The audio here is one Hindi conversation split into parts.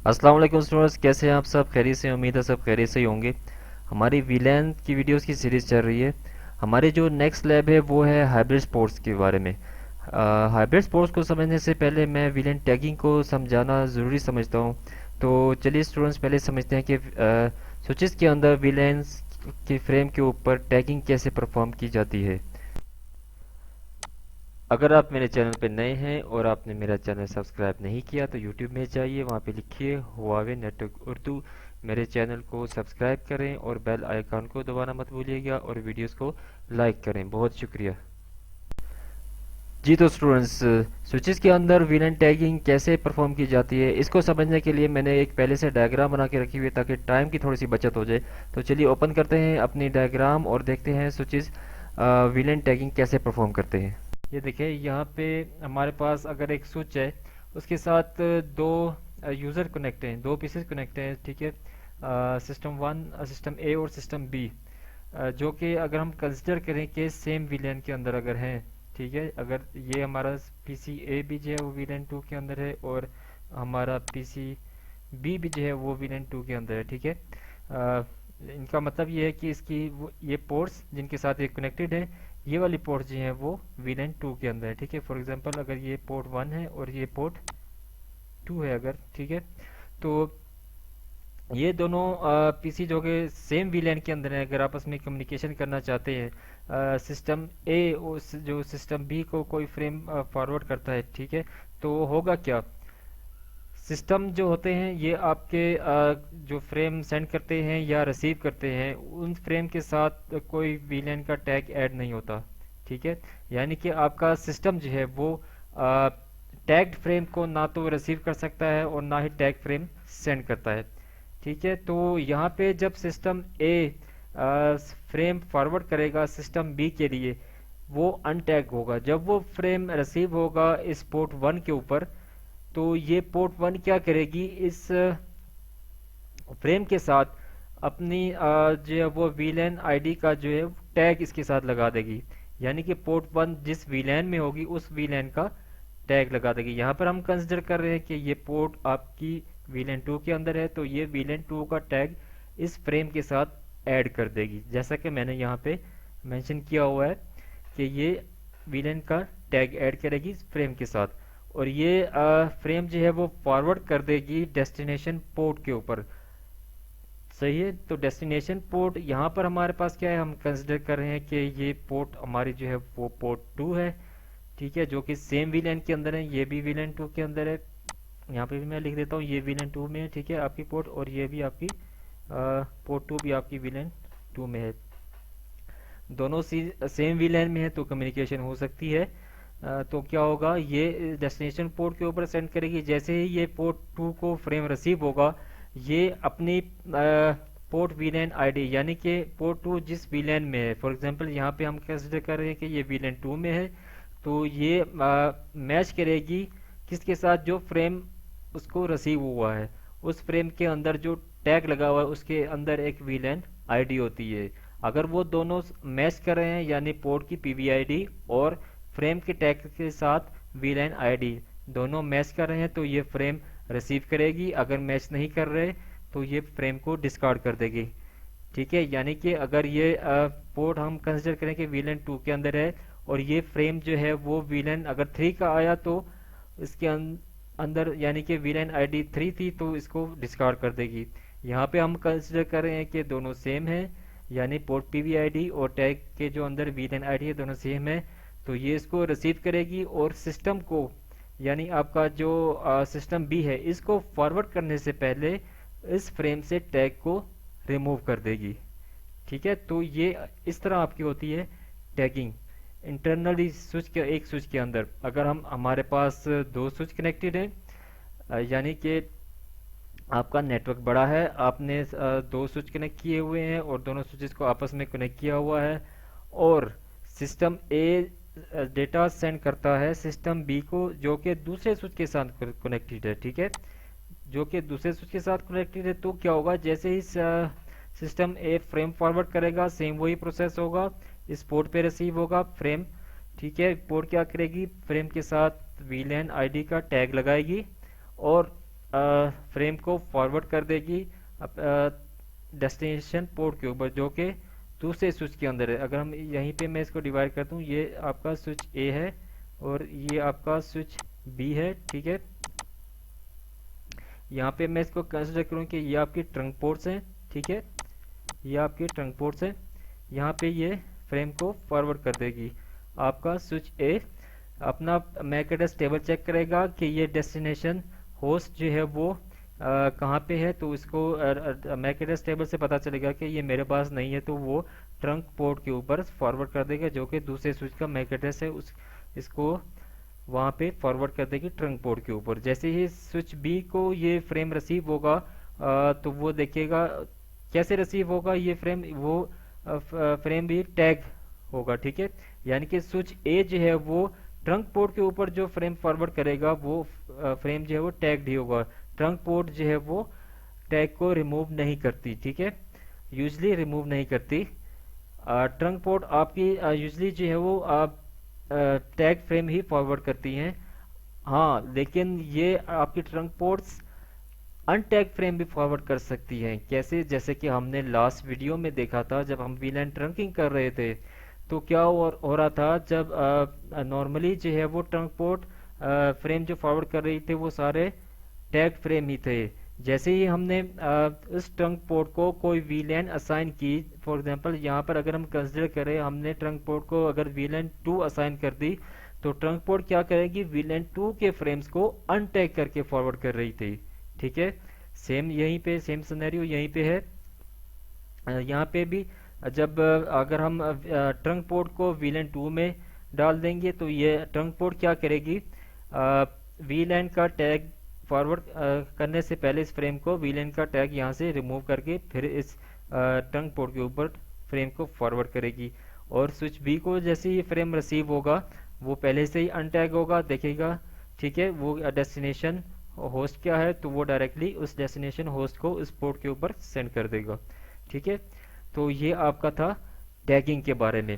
अस्सलाम वालेकुम स्टूडेंट्स, कैसे हैं आप सब? खैरियत से? उम्मीद है सब खैरियत से ही होंगे। हमारी वीलैन की वीडियोस की सीरीज़ चल रही है। हमारी जो नेक्स्ट लैब है वो है हाइब्रिड स्पोर्ट्स के बारे में। हाइब्रिड स्पोर्ट्स को समझने से पहले मैं वीलैन टैगिंग को समझाना ज़रूरी समझता हूँ। तो चलिए स्टूडेंट्स, पहले समझते हैं कि स्विचेस के अंदर वीलैंस के फ्रेम के ऊपर टैगिंग कैसे परफॉर्म की जाती है। अगर आप मेरे चैनल पे नए हैं और आपने मेरा चैनल सब्सक्राइब नहीं किया तो यूट्यूब में जाइए, वहाँ पे लिखिए हुआवे नेटवर्क उर्दू। मेरे चैनल को सब्सक्राइब करें और बेल आइकन को दबाना मत भूलिएगा और वीडियोस को लाइक करें। बहुत शुक्रिया। जी तो स्टूडेंट्स, स्विचेस के अंदर वीलन टैगिंग कैसे परफॉर्म की जाती है इसको समझने के लिए मैंने एक पहले से डायग्राम बना के रखी हुई है ताकि टाइम की थोड़ी सी बचत हो जाए। तो चलिए ओपन करते हैं अपनी डायग्राम और देखते हैं स्विचेस वीलन टैगिंग कैसे परफॉर्म करते हैं। ये देखिए, यहाँ पे हमारे पास अगर एक स्विच है, उसके साथ दो यूज़र कनेक्ट हैं, दो पीसेस कनेक्ट हैं, ठीक है। सिस्टम वन, सिस्टम ए और सिस्टम बी, जो कि अगर हम कंसिडर करें कि सेम विलेन के अंदर अगर हैं, ठीक है। अगर ये हमारा पीसी ए भी जो है वो विलेन टू के अंदर है और हमारा पीसी बी भी जो है वो विलेन टू के अंदर है, ठीक है। इनका मतलब ये है कि ये पोर्ट्स जिनके साथ ये कनेक्टेड है, ये वाली पोर्ट जो है वो वीलन टू के अंदर है, ठीक है। फॉर एग्जांपल अगर ये पोर्ट वन है और ये पोर्ट टू है अगर, ठीक है, तो ये दोनों पीसी जो कि सेम वीलैन के अंदर है, अगर आपस में कम्युनिकेशन करना चाहते हैं, सिस्टम ए जो सिस्टम बी को कोई फ्रेम फॉरवर्ड करता है, ठीक है, तो होगा क्या। सिस्टम जो होते हैं ये आपके जो फ्रेम सेंड करते हैं या रिसीव करते हैं, उन फ्रेम के साथ कोई वीलैन का टैग ऐड नहीं होता, ठीक है। यानी कि आपका सिस्टम जो है वो टैग्ड फ्रेम को ना तो रिसीव कर सकता है और ना ही टैग फ्रेम सेंड करता है, ठीक है। तो यहाँ पे जब सिस्टम ए फ्रेम फॉरवर्ड करेगा सिस्टम बी के लिए, वो अनटैग होगा। जब वो फ्रेम रिसीव होगा इस पोर्ट वन के ऊपर, तो ये पोर्ट वन क्या करेगी, इस फ्रेम के साथ अपनी जो है वो वीलैन आईडी का जो है टैग इसके साथ लगा देगी। यानी कि पोर्ट वन जिस वीलैन में होगी उस वीलैन का टैग लगा देगी। यहाँ पर हम कंसिडर कर रहे हैं कि ये पोर्ट आपकी वीलैन टू के अंदर है, तो ये वीलैन टू का टैग इस फ्रेम के साथ ऐड कर देगी, जैसा कि मैंने यहाँ पे मेंशन किया हुआ है कि ये वीलन का टैग ऐड करेगी इस फ्रेम के साथ। और ये फ्रेम जो है वो फॉरवर्ड कर देगी डेस्टिनेशन पोर्ट के ऊपर, सही है। तो डेस्टिनेशन पोर्ट यहाँ पर हमारे पास क्या है, हम कंसिडर कर रहे हैं कि ये पोर्ट हमारी जो है वो पोर्ट टू है, ठीक है, जो कि सेम वीलन के अंदर है, ये भी वीलन टू के अंदर है। यहाँ पे भी मैं लिख देता हूँ ये वीलन टू में है, ठीक है, आपकी पोर्ट, और ये भी आपकी पोर्ट टू भी आपकी वीलन टू में है। दोनों सेम वीलैन में है तो कम्युनिकेशन हो सकती है। तो क्या होगा, ये डेस्टिनेशन पोर्ट के ऊपर सेंड करेगी। जैसे ही ये पोर्ट टू को फ्रेम रिसीव होगा, ये अपनी पोर्ट वीलैन आईडी, यानी कि पोर्ट टू जिस वीलैन में है, फॉर एग्जांपल यहाँ पे हम कंसिडर कर रहे हैं कि ये वीलैन टू में है, तो ये मैच करेगी किसके साथ, जो फ्रेम उसको रिसीव हुआ है उस फ्रेम के अंदर जो टैग लगा हुआ है उसके अंदर एक वीलैन आईडी होती है। अगर वो दोनों मैच कर रहे हैं, यानी पोर्ट की पीवीआईडी और फ्रेम के टैग के साथ वीलाइन आईडी दोनों मैच कर रहे हैं, तो ये फ्रेम रिसीव करेगी। अगर मैच नहीं कर रहे तो ये फ्रेम को डिस्कार्ड कर देगी, ठीक है। यानी कि अगर ये पोर्ट हम कंसिडर करें कि वीलन टू के अंदर है और ये फ्रेम जो है वो वीलन अगर थ्री का आया, तो इसके अंदर यानी कि वीलन आईडी थ्री थी तो इसको डिस्कार्ड कर देगी। यहाँ पे हम कंसिडर कर रहे हैं कि दोनों सेम है, यानी पोर्ट पीवीआईडी और टैग के जो अंदर वीलन आईडी है दोनों सेम है, तो ये इसको रिसीव करेगी और सिस्टम को, यानी आपका जो सिस्टम बी है, इसको फॉरवर्ड करने से पहले इस फ्रेम से टैग को रिमूव कर देगी, ठीक है। तो ये इस तरह आपकी होती है टैगिंग इंटरनली स्विच के, एक स्विच के अंदर। अगर हम हमारे पास दो स्विच कनेक्टेड हैं, यानी कि आपका नेटवर्क बड़ा है, आपने दो स्विच कनेक्ट किए हुए हैं और दोनों स्विचेस को आपस में कनेक्ट किया हुआ है, और सिस्टम ए डेटा सेंड करता है सिस्टम बी को, जो कि दूसरे स्विच के साथ कनेक्टेड है, ठीक है, जो कि दूसरे स्विच के साथ कनेक्टेड है। तो क्या होगा, जैसे ही सिस्टम ए फ्रेम फॉरवर्ड करेगा, सेम वही प्रोसेस होगा, इस पोर्ट पे रिसीव होगा फ्रेम, ठीक है। पोर्ट क्या करेगी, फ्रेम के साथ वीलैन आईडी का टैग लगाएगी और फ्रेम को फॉरवर्ड कर देगी डेस्टिनेशन पोर्ट के ऊपर, जो कि दूसरे स्विच के अंदर है। अगर हम यहीं पे मैं इसको डिवाइड करता हूँ, ये आपका स्विच ए है और ये आपका स्विच बी है, ठीक है। यहाँ पे मैं इसको कंसिडर करूँ कि ये आपकी ट्रंक पोर्ट्स हैं, ठीक है, ये आपके ट्रंक पोर्ट्स हैं। यहाँ पे ये फ्रेम को फॉरवर्ड कर देगी। आपका स्विच ए अपना मैक एड्रेस टेबल चेक करेगा कि ये डेस्टिनेशन होस्ट जो है वो कहाँ पे है, तो इसको मैक एड्रेस टेबल से पता चलेगा कि ये मेरे पास नहीं है, तो वो ट्रंक पोर्ट के ऊपर फॉरवर्ड कर देगा, जो कि दूसरे स्विच का मैक एड्रेस है, उस इसको वहाँ पे फॉरवर्ड कर देगी ट्रंक पोर्ट के ऊपर। जैसे ही स्विच बी को ये फ्रेम रिसीव होगा तो वो देखेगा कैसे रिसीव होगा ये फ्रेम, वो फ्रेम भी टैग होगा, ठीक है। यानी कि स्विच ए जो है वो ट्रंक पोर्ट के ऊपर जो फ्रेम फॉरवर्ड करेगा वो फ्रेम जो है वो टैग्ड ही होगा। ट्रंक पोर्ट जो है वो टैग को रिमूव नहीं करती, ठीक है, यूजली रिमूव नहीं करती। ट्रंक पोर्ट आपकी यूजली जो है वो टैग फ्रेम ही फॉरवर्ड करती हैं। हाँ, लेकिन ये आपकी ट्रंक पोर्ट्स अनटैग फ्रेम भी फॉरवर्ड कर सकती हैं। कैसे? जैसे कि हमने लास्ट वीडियो में देखा था, जब हम वीलैन ट्रंकिंग कर रहे थे तो क्या हो रहा था, जब नॉर्मली जो है वो ट्रंक पोर्ट फ्रेम जो फॉरवर्ड कर रही थे वो सारे टैग फ्रेम ही थे। जैसे ही हमने इस ट्रंक पोर्ट को कोई वीलैन असाइन की, फॉर एग्जांपल यहाँ पर अगर हम कंसिडर करें हमने ट्रंक पोर्ट को अगर वीलैन 2 असाइन कर दी, तो ट्रंक पोर्ट क्या करेगी, वीलैन 2 के फ्रेम्स को अनटैग करके फॉरवर्ड कर रही थी, ठीक है। सेम यहीं पे सेम सिनेरियो यहीं पे है। यहाँ पे भी जब अगर हम ट्रंक पोर्ट को वीलैन 2 में डाल देंगे तो ये ट्रंक पोर्ट क्या करेगी, वीलैन का टैग फॉरवर्ड करने से पहले इस फ्रेम को वीलैन का टैग यहाँ से रिमूव करके फिर इस ट्रंक पोर्ट के ऊपर फ्रेम को फॉरवर्ड करेगी। और स्विच बी को जैसे ही फ्रेम रिसीव होगा वो पहले से ही अनटैग होगा, देखेगा, ठीक है, वो डेस्टिनेशन होस्ट क्या है तो वो डायरेक्टली उस डेस्टिनेशन होस्ट को उस पोर्ट के ऊपर सेंड कर देगा, ठीक है। तो ये आपका था टैगिंग के बारे में।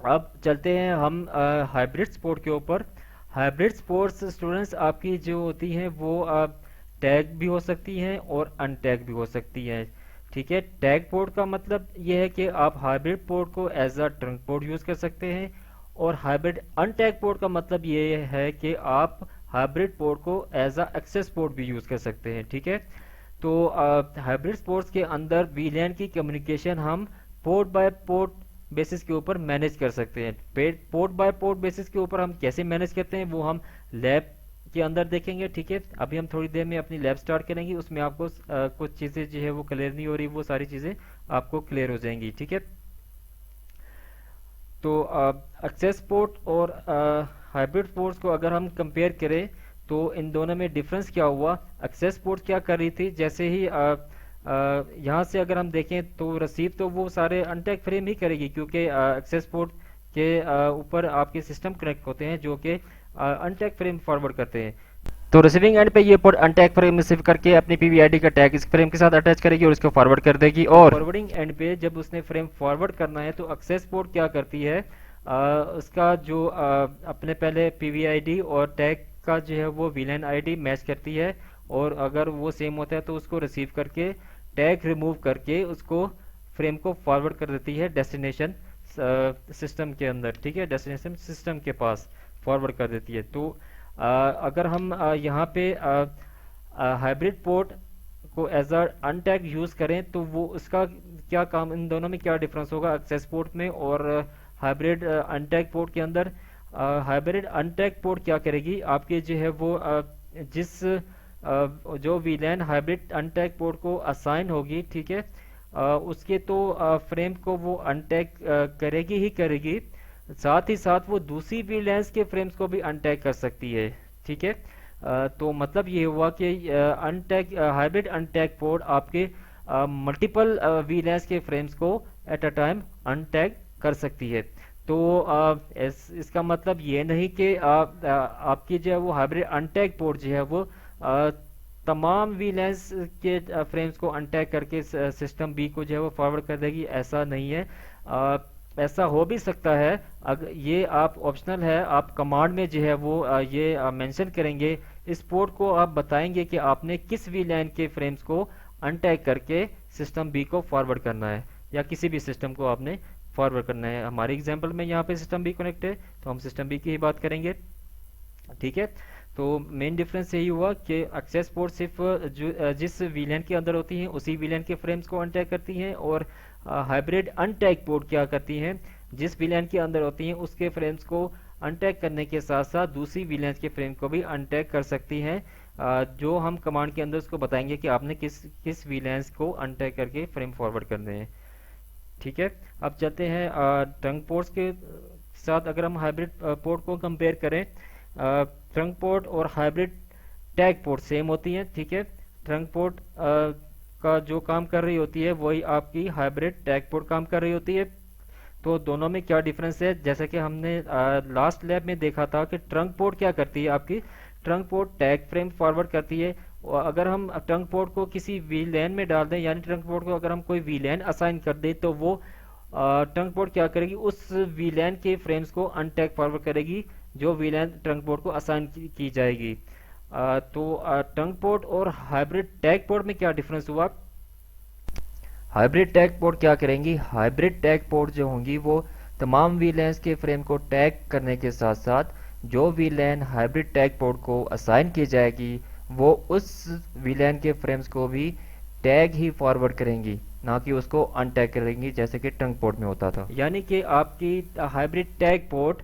अब चलते हैं हम हाइब्रिड पोर्ट के ऊपर। हाइब्रिड पोर्ट्स स्टूडेंट्स आपकी जो होती हैं वो टैग भी हो सकती हैं और अनटैग भी हो सकती हैं, ठीक है। टैग पोर्ट का मतलब ये है कि आप हाइब्रिड पोर्ट को as a trunk port use कर सकते हैं, और हाइब्रिड अनटैग पोर्ट का मतलब ये है कि आप हाइब्रिड पोर्ट को एज अ एक्सेस पोर्ट भी यूज़ कर सकते हैं, ठीक है। तो हाइब्रिड पोर्ट्स के अंदर वीलैन की कम्युनिकेशन हम पोर्ट बाय पोर्ट बेसिस के ऊपर मैनेज कर सकते हैं। पोर्ट बाय पोर्ट बेसिस के ऊपर हम कैसे मैनेज करते हैं वो हम लैब के अंदर देखेंगे, ठीक है। अभी हम थोड़ी देर में अपनी लैब स्टार्ट करेंगे, उसमें आपको कुछ चीज़ें जो है वो क्लियर नहीं हो रही, वो सारी चीज़ें आपको क्लियर हो जाएंगी, ठीक है। तो एक्सेस पोर्ट और हाइब्रिड पोर्ट्स को अगर हम कंपेयर करें तो इन दोनों में डिफरेंस क्या हुआ। एक्सेस पोर्ट क्या कर रही थी, जैसे ही यहाँ से अगर हम देखें तो रिसीव तो वो सारे अनटैग फ्रेम ही करेगी, क्योंकि एक्सेस पोर्ट के ऊपर आपके सिस्टम कनेक्ट होते हैं जो कि अनटैग फ्रेम फॉरवर्ड करते हैं। तो रिसीविंग एंड पे ये पोर्ट अनटैग फ्रेम रिसीव करके अपनी पीवीआईडी का टैग इस फ्रेम के साथ अटैच करेगी और इसको फॉरवर्ड कर देगी। और फॉरवर्डिंग एंड पे जब उसने फ्रेम फॉरवर्ड करना है तो एक्सेस पोर्ट क्या करती है, उसका जो अपने पहले पीवीआईडी और टैग का जो है वो वीलैन आईडी मैच करती है, और अगर वो सेम होता है तो उसको रिसीव करके टैग रिमूव करके उसको फ्रेम को फॉरवर्ड कर देती है डेस्टिनेशन सिस्टम के अंदर, ठीक है, डेस्टिनेशन सिस्टम के पास फॉरवर्ड कर देती है। तो अगर हम यहाँ पे हाइब्रिड पोर्ट को एज अ अनटैग यूज़ करें तो वो उसका क्या काम, इन दोनों में क्या डिफरेंस होगा एक्सेस पोर्ट में और हाइब्रिड अनटैग पोर्ट के अंदर। हाइब्रिड अनटैग पोर्ट क्या करेगी, आपके जो है वो जिस जो वीलैन हाइब्रिड अनटैग पोर्ट को असाइन होगी, ठीक है, उसके तो फ्रेम को वो अनटैग करेगी ही करेगी, साथ ही साथ वो दूसरी वीलैंस के फ्रेम्स को भी अनटैग कर सकती है, ठीक है। तो मतलब ये हुआ कि अनटैग हाइब्रिड अनटैग पोर्ट आपके मल्टीपल वीलैंस के फ्रेम्स को एट अ टाइम अनटैग कर सकती है। तो इसका मतलब ये नहीं कि आपकी जो है वो हाइब्रिड अनटैग पोर्ट जो है वो तमाम वीलैंस के फ्रेम्स को अनटैग करके सिस्टम बी को जो है वो फॉरवर्ड कर देगी, ऐसा नहीं है। ऐसा हो भी सकता है, अगर ये आप ऑप्शनल है, आप कमांड में जो है वो ये मेंशन करेंगे इस पोर्ट को आप बताएंगे कि आपने किस वीलैन के फ्रेम्स को अनटैग करके सिस्टम बी को फॉरवर्ड करना है, या किसी भी सिस्टम को आपने फॉरवर्ड करना है। हमारे एग्जांपल में यहाँ पे सिस्टम बी कनेक्ट है, तो हम सिस्टम बी की ही बात करेंगे। ठीक है, तो मेन डिफरेंस यही हुआ कि एक्सेस पोर्ट सिर्फ जिस वीलैन के अंदर होती हैं उसी वीलैन के फ्रेम्स को अनटैग करती हैं, और हाइब्रिड अनटैग पोर्ट क्या करती हैं, जिस वीलैन के अंदर होती हैं उसके फ्रेम्स को अनटैग करने के साथ साथ दूसरी वीलैन के फ्रेम को भी अनटैग कर सकती हैं। जो हम कमांड के अंदर उसको बताएंगे कि आपने किस किस वीलैंस को अनटैग करके फ्रेम फॉरवर्ड करने हैं। ठीक है, अब चलते हैं ट्रंक पोर्ट्स के साथ। अगर हम हाइब्रिड पोर्ट को कंपेयर करें, ट्रंक पोर्ट और हाइब्रिड टैग पोर्ट सेम होती हैं। ठीक है, ट्रंक पोर्ट का जो काम कर रही होती है वही आपकी हाइब्रिड टैग पोर्ट काम कर रही होती है। तो दोनों में क्या डिफरेंस है, जैसा कि हमने लास्ट लैब में देखा था कि ट्रंक पोर्ट क्या करती है, आपकी trunk port tag frame forward करती है। और अगर हम ट्रंक पोर्ट को किसी वीलैन में डाल दें, यानी ट्रंक पोर्ट को अगर हम कोई वीलैन असाइन कर दें, तो वो ट्रंक पोर्ट क्या करेगी, उस वीलैन के फ्रेम्स को अनटैग फॉरवर्ड करेगी जो वीलैन ट्रंक पोर्ट को असाइन की जाएगी। तो ट्रंक पोर्ट और हाइब्रिड टैग पोर्ट में क्या डिफरेंस हुआ। हाइब्रिड टैग पोर्ट क्या करेंगी, हाइब्रिड टैग पोर्ट जो होंगी वो तमाम वीलैंस के फ्रेम को टैग करने के साथ साथ जो वीलैन हाइब्रिड टैग पोर्ट को असाइन की जाएगी वो उस वीलैन के फ्रेम्स को भी टैग ही फॉरवर्ड करेंगी, ना कि उसको अनटैग करेंगी जैसे कि ट्रंक पोर्ट में होता था। यानी कि आपकी हाइब्रिड टैग पोर्ट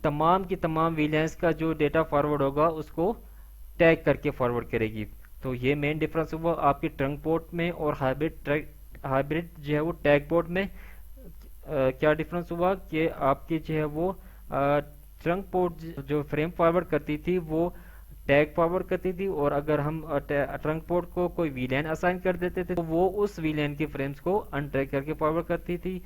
तमाम की तमाम वीलैंस का जो डेटा फॉरवर्ड होगा उसको टैग करके फॉरवर्ड करेगी। तो ये मेन डिफरेंस हुआ आपकी ट्रंक पोर्ट में और हाइब्रिड जो है वो टैग पोर्ट में। क्या डिफरेंस हुआ कि आपकी जो है वो ट्रंक पोर्ट जो फ्रेम फॉरवर्ड करती थी वो टैग फॉरवर्ड करती थी, और अगर हम ट्रंक पोर्ट को कोई वीलैन असाइन कर देते थे तो वो उस वीलैन के फ्रेम्स को अनटैग करके फॉरवर्ड करती थी।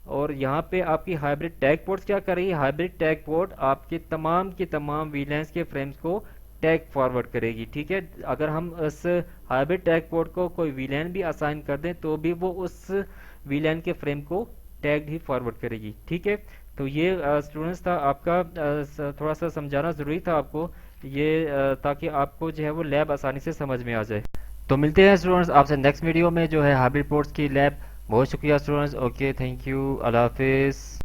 और यहाँ पे आपकी हाइब्रिड टैग पोर्ट्स क्या कर रही है, हाइब्रिड टैग पोर्ट आपके तमाम की तमाम वीलैंस के फ्रेम्स को टैग फॉरवर्ड करेगी। ठीक है, अगर हम उस हाइब्रिड टैग पोर्ट को कोई वीलैन भी असाइन कर दें तो भी वो उस वीलैन के फ्रेम को टैग ही फॉरवर्ड करेगी। ठीक है, तो ये स्टूडेंट्स था आपका, थोड़ा सा समझाना ज़रूरी था आपको ये, ताकि आपको जो है वो लैब आसानी से समझ में आ जाए। तो मिलते हैं स्टूडेंट्स आपसे नेक्स्ट वीडियो में जो है हाइब्रिड पोर्ट्स की लैब। बहुत शुक्रिया स्टूडेंट्स, ओके, थैंक यू, अल्लाह हाफिज़।